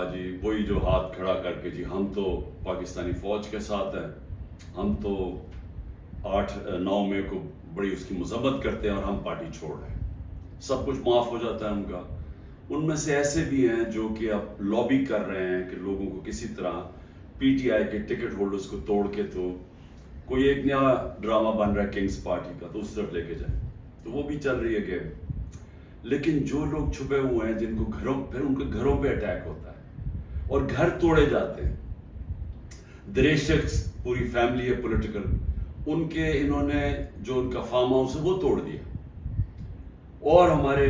کہا جی وہی جو ہاتھ کھڑا کر کے جی ہم تو پاکستانی فوج کے ساتھ ہیں، ہم تو 8-9 مئی کو بڑی اس کی مذمت کرتے ہیں اور ہم پارٹی چھوڑ رہے ہیں، سب کچھ معاف ہو جاتا ہے ان کا۔ ان میں سے ایسے بھی ہیں جو کہ اب لابی کر رہے ہیں کہ لوگوں کو کسی طرح پی ٹی آئی کے ٹکٹ ہولڈرز کو توڑ کے تو کوئی ایک نیا ڈرامہ بن رہا ہے کنگز پارٹی کا، تو اس طرف لے کے جائیں، تو وہ بھی چل رہی ہے گیم۔ لیکن جو لوگ چھپے ہوئے ہیں جن کو پھر ان کے گھروں پہ اٹیک ہوتا ہے اور گھر توڑے جاتے ہیں، دریشک پوری فیملی ہے پولیٹیکل، ان کے انہوں نے جو ان کا فارم ہاؤس ہے وہ توڑ دیا، اور ہمارے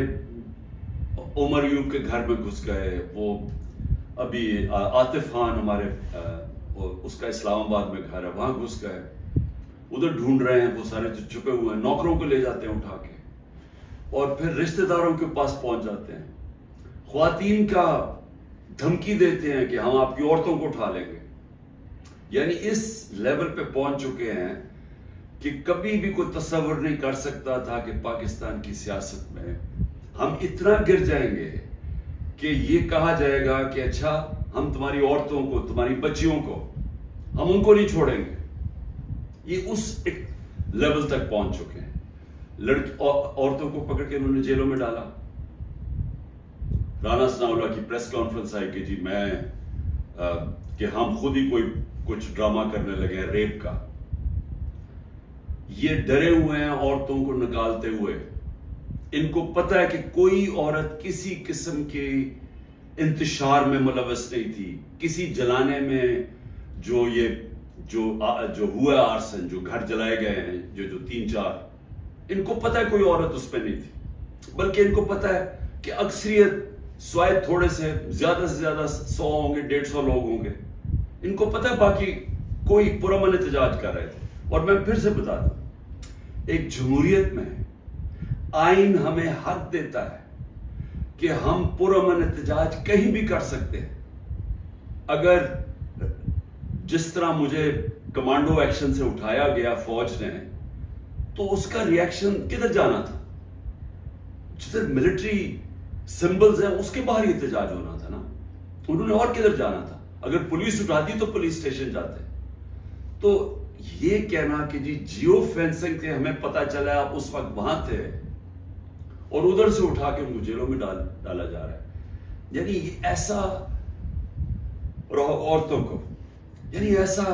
عمر ایوب کے گھر میں گھس گئے، وہ ابھی عاطف خان ہمارے اس کا اسلام آباد میں گھر ہے وہاں گھس گئے، ادھر ڈھونڈ رہے ہیں، وہ سارے جو چھپے ہوئے ہیں نوکروں کو لے جاتے ہیں اٹھا کے، اور پھر رشتہ داروں کے پاس پہنچ جاتے ہیں، خواتین کا دھمکی دیتے ہیں کہ ہم آپ کی عورتوں کو اٹھا لیں گے۔ یعنی اس لیول پہ پہنچ چکے ہیں کہ کبھی بھی کوئی تصور نہیں کر سکتا تھا کہ پاکستان کی سیاست میں ہم اتنا گر جائیں گے کہ یہ کہا جائے گا کہ اچھا ہم تمہاری عورتوں کو، تمہاری بچیوں کو، ہم ان کو نہیں چھوڑیں گے۔ یہ اس ایک لیول تک پہنچ چکے ہیں۔ عورتوں کو پکڑ کے انہوں نے جیلوں میں ڈالا۔ رانا ثناءاللہ کی پریس کانفرنس آئی کہ جی کہ ہم خود ہی کچھ ڈرامہ کرنے لگے ہیں ریپ کا۔ یہ ڈرے ہوئے ہیں عورتوں کو نکالتے ہوئے، ان کو پتہ ہے کہ کوئی عورت کسی قسم کی انتشار میں ملوث نہیں تھی، کسی جلانے میں جو ہوا آرسن، جو گھر جلائے گئے ہیں، جو 3-4، ان کو پتہ ہے کوئی عورت اس پہ نہیں تھی، بلکہ ان کو پتہ ہے کہ اکثریت سوائے تھوڑے سے زیادہ 100 ہوں گے، 150 لوگ ہوں گے، ان کو پتہ ہے باقی کوئی پرامن احتجاج کر رہے تھے۔ اور میں پھر سے بتا دوں، ایک جمہوریت میں آئین ہمیں حق دیتا ہے کہ ہم پرامن احتجاج کہیں بھی کر سکتے ہیں۔ اگر جس طرح مجھے کمانڈو ایکشن سے اٹھایا گیا فوج نے، تو اس کا ریاکشن کدھر جانا تھا؟ جدھر ملٹری سمبلز ہیں اس کے باہر ہی احتجاج ہونا تھا نا، انہوں نے اور کدھر جانا تھا؟ اگر پولیس اٹھاتی تو پولیس اسٹیشن جاتے۔ تو یہ کہنا کہ جیو فینسنگ کے ہمیں پتہ چلا آپ اس وقت وہاں تھے اور ادھر سے اٹھا کے ان کو جیلوں میں ڈالا جا رہا ہے، یعنی ایسا عورتوں کو، یعنی ایسا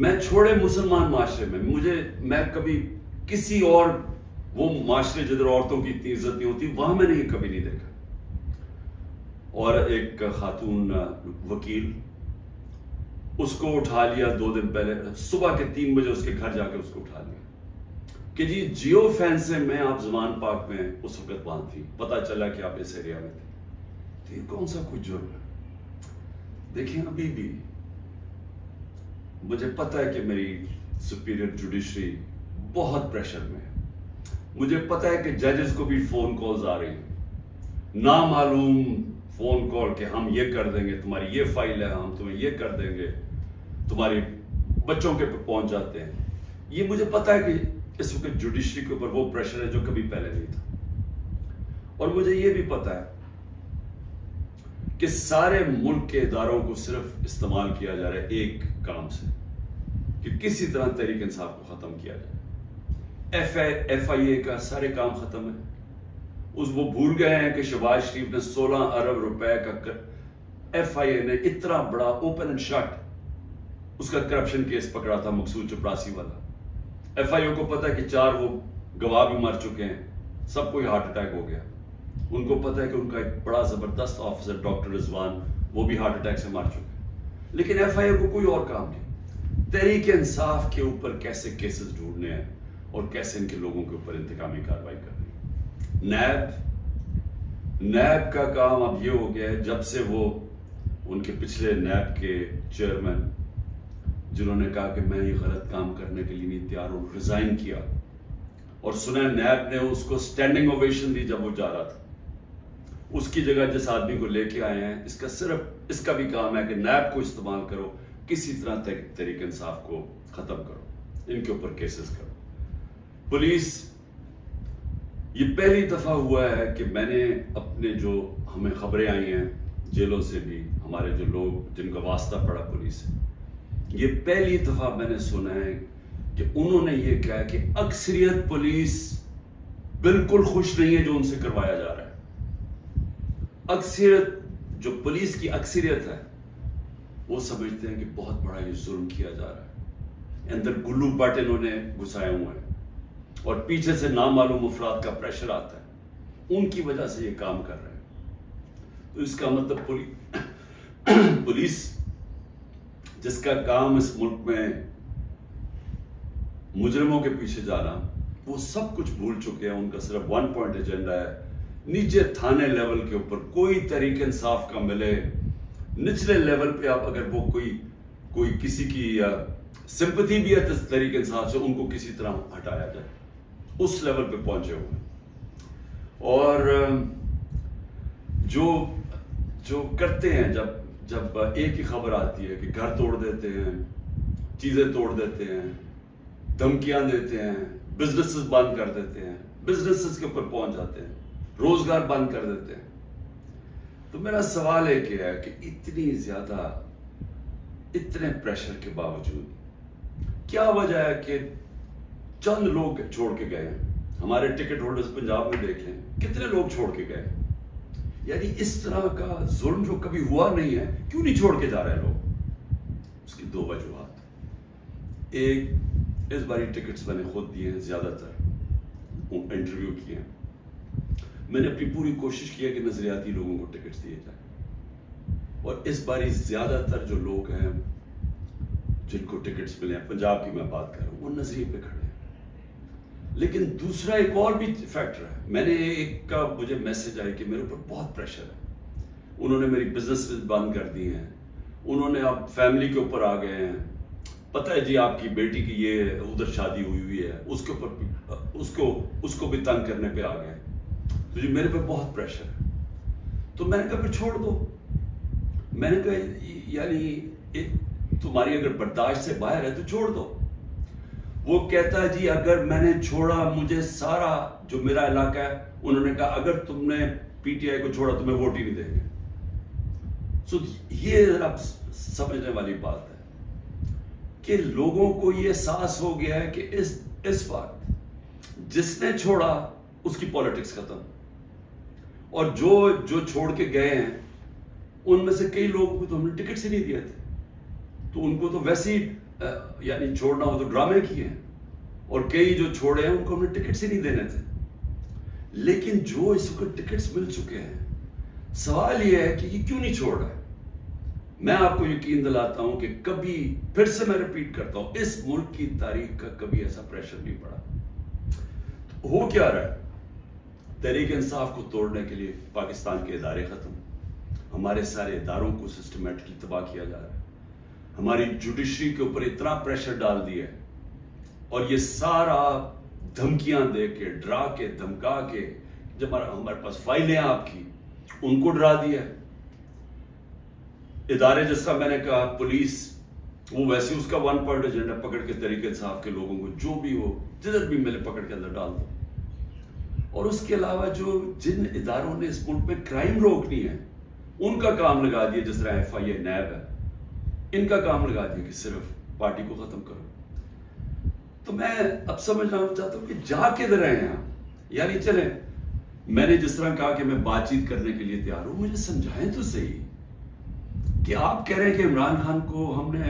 میں چھوڑے مسلمان معاشرے میں کبھی کسی اور وہ معاشرے جدھر عورتوں کی اتنی عزت نہیں ہوتی وہاں میں نے یہ کبھی نہیں دیکھا۔ اور ایک خاتون وکیل، اس کو اٹھا لیا 2 دن پہلے، صبح کے 3 بجے اس کے گھر جا کے اس کو اٹھا لیا کہ جیو فینسنگ میں آپ زمان پاک میں اس وقت وہاں تھی، پتہ چلا کہ آپ اس ایریا میں تھے، تو یہ کون سا کچھ جرم ہے؟ دیکھیں ابھی بھی مجھے پتہ ہے کہ میری سپیریئر جوڈیشری بہت پریشر میں ہے، مجھے پتہ ہے کہ ججز کو بھی فون کالز آ رہی ہیں، نامعلوم فون کال کہ ہم یہ کر دیں گے، تمہاری یہ فائل ہے، ہم تمہیں یہ کر دیں گے، تمہاری بچوں کے پہنچ جاتے ہیں۔ یہ مجھے پتہ ہے کہ اس وقت جوڈیشری کے اوپر وہ پریشر ہے جو کبھی پہلے نہیں تھا، اور مجھے یہ بھی پتہ ہے کہ سارے ملک کے اداروں کو صرف استعمال کیا جا رہا ہے ایک کام سے، کہ کسی طرح تحریک انصاف کو ختم کیا جائے۔ ایف آئی اے کا سارے کام ختم ہے، وہ بھول گئے ہیں کہ شہباز شریف نے 16 ارب روپے کا ایف آئی اے نے اتنا بڑا اوپن اینڈ شٹ اس کا کرپشن کیس پکڑا تھا، مقصود چپراسی والا۔ ایف آئی اے کو پتہ ہے کہ 4 وہ گواہ بھی مر چکے ہیں، سب کو ہارٹ اٹیک ہو گیا۔ ان کو پتہ ہے کہ ان کا ایک بڑا زبردست آفیسر ڈاکٹر رضوان، وہ بھی ہارٹ اٹیک سے مر چکے، لیکن ایف آئی اے کو کوئی اور کام نہیں۔ تحریک انصاف کے اوپر کیسے کیسز ڈھونڈنے ہیں اور کیسے ان کے لوگوں کے اوپر انتقامی کارروائی کرنی۔ نیب کا کام اب یہ ہو گیا ہے، جب سے وہ ان کے پچھلے نیب کے چیئرمین جنہوں نے کہا کہ میں یہ غلط کام کرنے کے لیے نہیں تیار ہوں، ریزائن کیا، اور سنا نیب نے اس کو سٹینڈنگ اوویشن دی جب وہ جا رہا تھا، اس کی جگہ جس آدمی کو لے کے آئے ہیں، اس کا بھی کام ہے کہ نیب کو استعمال کرو، کسی طرح تحریک انصاف کو ختم کرو، ان کے اوپر کیسز کرو۔ پولیس، یہ پہلی دفعہ ہوا ہے کہ میں نے اپنے جو ہمیں خبریں آئی ہیں जेलों से भी हमारे जो लोग जिनका वास्ता पड़ा पुलिस से, ये पहली दफा मैंने सुना है कि उन्होंने ये कहा कि अक्सरियत पुलिस बिल्कुल खुश नहीं है जो उनसे करवाया जा रहा है। अक्सरियत, जो पुलिस की अक्सरियत है, वो समझते हैं कि बहुत बड़ा ये जुल्म किया जा रहा है, अंदर गुल्लू बट इन्होंने घुसाए हुए हैं और पीछे से नामालूम अफराद का प्रेशर आता है, उनकी वजह से ये काम कर रहे हैं। तो इसका मतलब पुलिस जिसका काम इस मुल्क में मुजरिमों के पीछे जाना, वो सब कुछ भूल चुके हैं। उनका सिर्फ वन पॉइंट एजेंडा है, नीचे थाने लेवल के ऊपर कोई तरीके इंसाफ का मिले, निचले लेवल पे आप अगर वो कोई किसी की सिंपैथी भी है तो तरीके इंसाफ से उनको किसी तरह हटाया जाए, उस लेवल पे पहुंचे हुए। और जो करते हैं, जब एक ही खबर आती है कि घर तोड़ देते हैं, चीजें तोड़ देते हैं, धमकियां देते हैं, बिजनेसेस बंद कर देते हैं, बिजनेसेस के ऊपर पहुंच जाते हैं, रोजगार बंद कर देते हैं, तो मेरा सवाल एक है कि इतने प्रेशर के बावजूद क्या वजह है कि चंद लोग छोड़ के गए हैं। हमारे टिकट होल्डर्स पंजाब में देख लें, कितने लोग छोड़ के गए। यानी इस तरह का जुल्म जो कभी हुआ नहीं है, क्यों नहीं छोड़ के जा रहे हैं लोग? उसकी दो वजूहत। एक, इस बारी टिकट्स मैंने खुद दिए हैं, ज्यादातर इंटरव्यू किए हैं, मैंने अपनी पूरी कोशिश की है कि नजरियाती लोगों को टिकट्स दिए जाए। और इस बारी ज्यादातर जो लोग हैं जिनको टिकट्स मिले हैं, पंजाब की मैं बात कर रहा हूँ, वो नजरिए पे खड़े हैं। लेकिन दूसरा एक और भी फैक्टर है। मैंने एक का मुझे मैसेज आया कि मेरे ऊपर बहुत प्रेशर है, उन्होंने मेरी बिजनेस बंद कर दी हैं, उन्होंने अब फैमिली के ऊपर आ गए हैं, पता है जी आपकी बेटी की ये उधर शादी हुई है, उसके ऊपर उसको भी तंग करने पे आ गए, तो जी मेरे पे बहुत प्रेशर है। तो मैंने कहा फिर छोड़ दो। मैंने कहा यानी तुम्हारी अगर बर्दाश्त से बाहर है तो छोड़ दो। वो कहता है जी अगर मैंने छोड़ा, मुझे सारा जो मेरा इलाका है, उन्होंने कहा अगर तुमने पीटीआई को छोड़ा तुम्हें वोट ही नहीं देंगे। सो ये अब समझने वाली बात है कि लोगों को ये एहसास हो गया है कि इस वक्त जिसने छोड़ा उसकी पॉलिटिक्स खत्म, और जो छोड़ के गए हैं उनमें से कई लोगों को तो हमने टिकट से नहीं दिए थे, तो उनको तो वैसे ही यानी छोड़ना हो तो ड्रामे किए हैं, और कई जो छोड़े हैं उनको हमने टिकट से नहीं देने थे। लेकिन जो इस वक्त टिकट्स मिल चुके हैं, सवाल यह है कि ये क्यों नहीं छोड़ रहा है। मैं आपको यकीन दिलाता हूं कि कभी फिर से मैं रिपीट करता हूं, इस मुल्क की तारीख का कभी ऐसा प्रेशर नहीं पड़ा। तो हो क्या रहा है? तहरीक इंसाफ को तोड़ने के लिए पाकिस्तान के इदारे खत्म, हमारे सारे इदारों को सिस्टमेटिकली तबाह किया जा रहा है, हमारी जुडिशरी के ऊपर इतना प्रेशर डाल दिया है, और ये सारा धमकियां दे के, डरा के, धमका के, जब हमारे पास फाइलें आपकी, उनको डरा दिया है। इदारे जिस तरह मैंने कहा पुलिस, वो वैसे उसका वन पॉइंट एजेंडा पकड़ के तरीके इंसाफ के लोगों को जो भी हो जिधर भी मिले पकड़ के अंदर डाल दो। और उसके अलावा जिन इदारों ने इस मुल्क में क्राइम रोकनी है उनका काम लगा दिया, जिस तरह FIA नैब है, इनका काम लगा दिया कि सिर्फ पार्टी को खत्म करो। तो मैं अब समझना चाहता हूं कि जा किधर रहे हैं आप। यानी चले, मैंने जिस तरह कहा कि मैं बातचीत करने के लिए तैयार हूं, मुझे समझाएं तो सही कि आप कह रहे हैं कि इमरान खान को हमने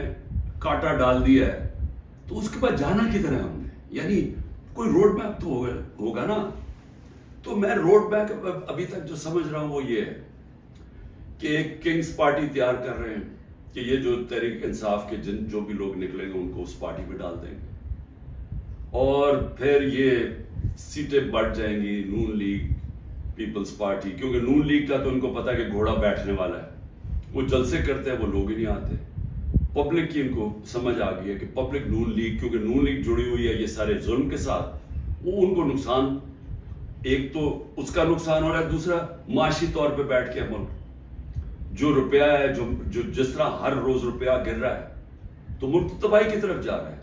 कांटा डाल दिया है, तो उसके बाद जाना किधर है हमने? यानी कोई रोड मैप तो होगा ना। तो मैं रोड मैप अभी तक जो समझ रहा हूं वो ये है कि एक किंग्स पार्टी तैयार कर रहे हैं कि ये जो तहरीक इंसाफ के जो भी लोग निकलेंगे उनको उस पार्टी में डाल देंगे, और फिर ये सीटें बढ़ जाएंगी नून लीग, पीपल्स पार्टी, क्योंकि नून लीग का तो उनको पता है कि घोड़ा बैठने वाला है, वो जलसे करते हैं, वो लोग ही नहीं आते। पब्लिक की इनको समझ आ गई है कि पब्लिक नून लीग, क्योंकि नून लीग जुड़ी हुई है ये सारे जुल्म के साथ, वो उनको नुकसान, एक तो उसका नुकसान हो रहा है, दूसरा माशी तौर पे बैठ के मुल्क जो रुपया है, जो जिस तरह हर रोज रुपया गिर रहा है, तो मुल्क तो तबाही की तरफ जा रहा है।